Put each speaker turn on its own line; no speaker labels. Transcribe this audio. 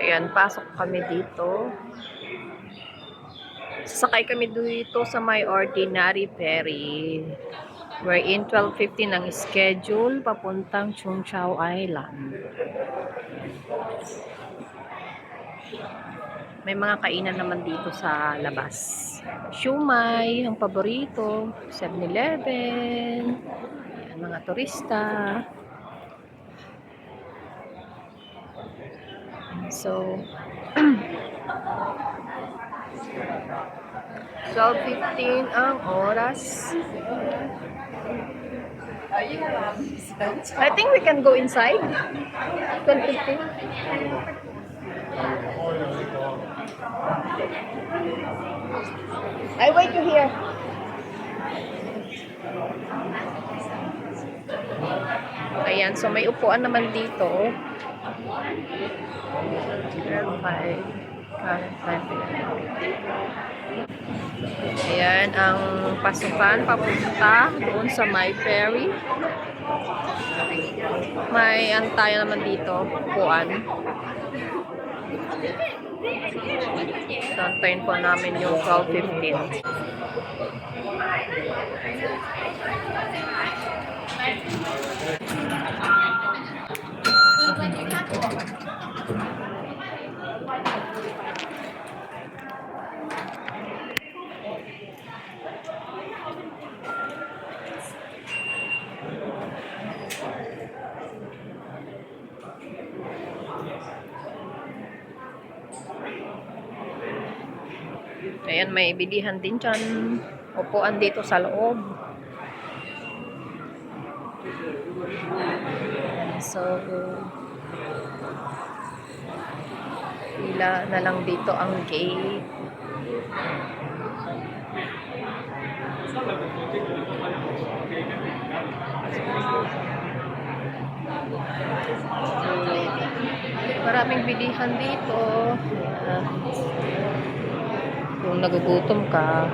Ayan, pasok kami dito. Sasakay kami dito sa may Ordinary Ferry. We're in 12:15 ang schedule papuntang Chung Chau Island. May mga kainan naman dito sa labas. Siumay, ang paborito. 7-Eleven. Ayan, mga turista. So, 12:15 ang oras. I think we can go inside. 12:15. I wait you here. Ayan, so may upuan naman dito. Ayan, ang pasukan papunta doon sa my ferry. May antayo naman dito, upuan. Antayin po namin yung 12:15. Ayan, may bilihan din dyan. Upuan dito sa loob. So, pila na lang dito ang gate. Maraming bilihan dito. Kung nagugutom ka,